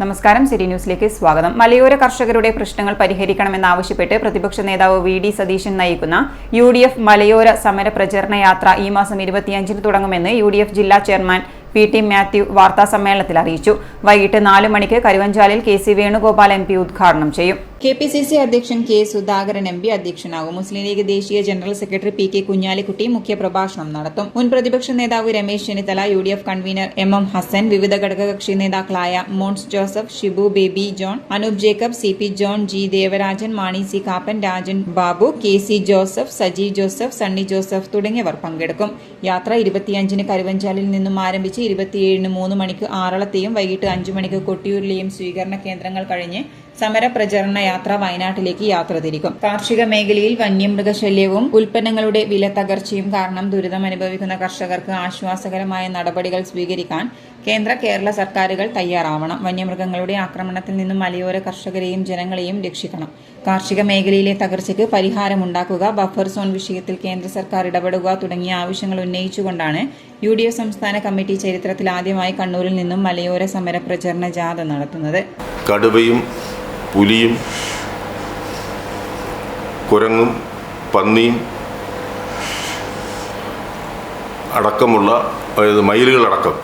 നമസ്കാരം, സിറ്റി ന്യൂസിലേക്ക് സ്വാഗതം. മലയോര കർഷകരുടെ പ്രശ്നങ്ങൾ പരിഹരിക്കണമെന്നാവശ്യപ്പെട്ട് പ്രതിപക്ഷ നേതാവ് വി.ഡി. സതീശൻ നയിക്കുന്ന യു.ഡി.എഫ് മലയോര സമര പ്രചരണ യാത്ര ഈ മാസം 25-ന് തുടങ്ങുമെന്ന് യു.ഡി.എഫ് ജില്ലാ ചെയർമാൻ പി.ടി. മാത്യു വാർത്താസമ്മേളനത്തിൽ അറിയിച്ചു. വൈകിട്ട് 4 മണിക്ക് കരുവഞ്ചാലിൽ കെ.സി. വേണുഗോപാൽ എം.പി. ഉദ്ഘാടനം ചെയ്യും. കെ.പി.സി.സി അധ്യക്ഷൻ കെ. സുധാകരൻ എം.പി. അധ്യക്ഷനാകും. മുസ്ലിം ലീഗ് ദേശീയ ജനറൽ സെക്രട്ടറി പി.കെ. കുഞ്ഞാലിക്കുട്ടി മുഖ്യപ്രഭാഷണം നടത്തും. മുൻ പ്രതിപക്ഷ നേതാവ് Ramesh Chennithala, UDF convener MM. Hassan, വിവിധ ഘടകകക്ഷി നേതാക്കളായ Mons Joseph, Shibu Baby John, Anoop Jacob, CP. John, G. Devarajan, Mani C. Kappan, Rajan Babu, KC. Joseph, Saji Joseph, Sunny Joseph തുടങ്ങിയവർ പങ്കെടുക്കും. യാത്ര 25-ന് കരുവഞ്ചാലിൽ നിന്നും ആരംഭിച്ച് 27-ന് 3 മണിക്ക് ആറളത്തെയും വൈകിട്ട് 5 മണിക്ക് കൊട്ടിയൂരിലെയും സ്വീകരണ കേന്ദ്രങ്ങൾ കഴിഞ്ഞ് സമര പ്രചരണ യാത്ര വയനാട്ടിലേക്ക് യാത്ര തിരിക്കും. കാർഷിക മേഖലയിൽ വന്യമൃഗശല്യവും ഉൽപ്പന്നങ്ങളുടെ വില തകർച്ചയും കാരണം ദുരിതമനുഭവിക്കുന്ന കർഷകർക്ക് ആശ്വാസകരമായ നടപടികൾ സ്വീകരിക്കാൻ കേരള സർക്കാരുകൾ തയ്യാറാവണം. വന്യമൃഗങ്ങളുടെ ആക്രമണത്തിൽ നിന്നും മലയോര കർഷകരെയും ജനങ്ങളെയും രക്ഷിക്കണം. കാർഷിക മേഖലയിലെ തകർച്ചയ്ക്ക് പരിഹാരമുണ്ടാക്കുക, ബഫർ സോൺ വിഷയത്തിൽ കേന്ദ്ര സർക്കാർ ഇടപെടുക തുടങ്ങിയ ആവശ്യങ്ങൾ ഉന്നയിച്ചുകൊണ്ടാണ് യു.ഡി.എഫ് സംസ്ഥാന കമ്മിറ്റി ചരിത്രത്തിൽ ആദ്യമായി കണ്ണൂരിൽ നിന്നും മലയോര സമര പ്രചരണ ജാഥ നടത്തുന്നത്. കടുവയും പുലിയും കുരങ്ങും പന്നിയും അടക്കമുള്ള, അതായത് മയിലുകളടക്കം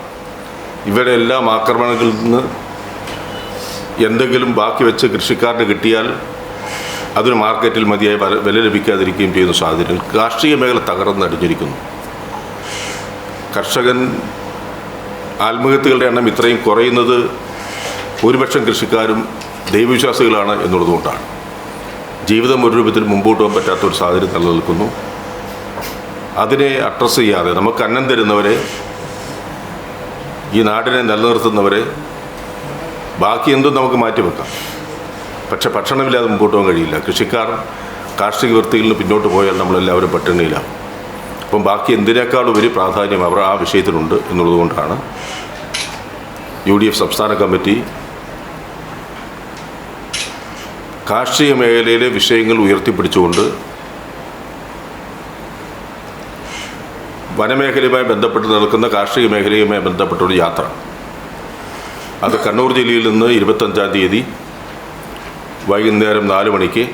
ഇവരുടെ എല്ലാം ആക്രമണങ്ങളിൽ നിന്ന് എന്തെങ്കിലും ബാക്കി വെച്ച് കൃഷിക്കാരന് കിട്ടിയാൽ അതിന് മാർക്കറ്റിൽ മതിയായ വില ലഭിക്കാതിരിക്കുകയും ചെയ്യുന്ന സാഹചര്യത്തിൽ കാർഷിക മേഖല തകർന്നടിഞ്ഞിരിക്കുന്നു. കർഷകൻ ആത്മഹത്യകളുടെ എണ്ണം ഇത്രയും കുറയുന്നത് ഭൂരിപക്ഷം കൃഷിക്കാരും ദൈവവിശ്വാസികളാണ് എന്നുള്ളതുകൊണ്ടാണ്. ജീവിതം ഒരു രൂപത്തിൽ മുമ്പോട്ട് പോകാൻ പറ്റാത്തൊരു സാഹചര്യം നിലനിൽക്കുന്നു. അതിനെ അഡ്രസ്സ് ചെയ്യാതെ നമുക്ക് അന്നം തരുന്നവരെ, ഈ നാടിനെ നിലനിർത്തുന്നവരെ, ബാക്കി എന്തും നമുക്ക് മാറ്റിവെക്കാം. പക്ഷെ ഭക്ഷണമില്ലാതെ മുമ്പോട്ട് പോകാൻ കഴിയില്ല. കൃഷിക്കാർ കാർഷിക വൃത്തിയിൽ നിന്ന് പിന്നോട്ട് പോയാൽ നമ്മളെല്ലാവരും പട്ടിണിയിലാവും. അപ്പം ബാക്കി എന്തിനേക്കാളുപരി പ്രാധാന്യം അവർ ആ വിഷയത്തിലുണ്ട് എന്നുള്ളതുകൊണ്ടാണ് യു.ഡി.എഫ് സംസ്ഥാന കമ്മിറ്റി കാർഷിക മേഖലയിലെ വിഷയങ്ങൾ ഉയർത്തിപ്പിടിച്ചുകൊണ്ട് വനമേഖലയുമായി ബന്ധപ്പെട്ട് നിൽക്കുന്ന കാർഷിക മേഖലയുമായി ബന്ധപ്പെട്ടൊരു യാത്ര, അത് കണ്ണൂർ ജില്ലയിൽ നിന്ന് 25-ാം തീയതി വൈകുന്നേരം 4 മണിക്ക്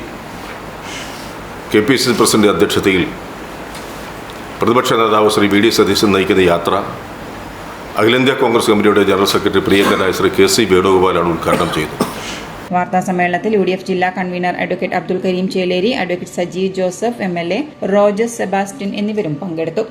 കെ.പി.സി.സി പ്രസിഡന്റ് അധ്യക്ഷതയിൽ പ്രതിപക്ഷ നേതാവ് ശ്രീ വി.ഡി. സതീശൻ നയിക്കുന്ന യാത്ര അഖിലേന്ത്യാ കോൺഗ്രസ് കമ്മിറ്റിയുടെ ജനറൽ സെക്രട്ടറി പ്രിയങ്കരനായ ശ്രീ കെ.സി. വേണുഗോപാലാണ് ഉദ്ഘാടനം ചെയ്തത്. വാർത്താസമ്മേളനത്തിൽ യു.ഡി.എഫ് ജില്ലാ convener advocate Abdul Karim Cheleri, advocate Saji Joseph, MLA. Rojes Sebastian എന്നിവരും പങ്കെടുത്തു.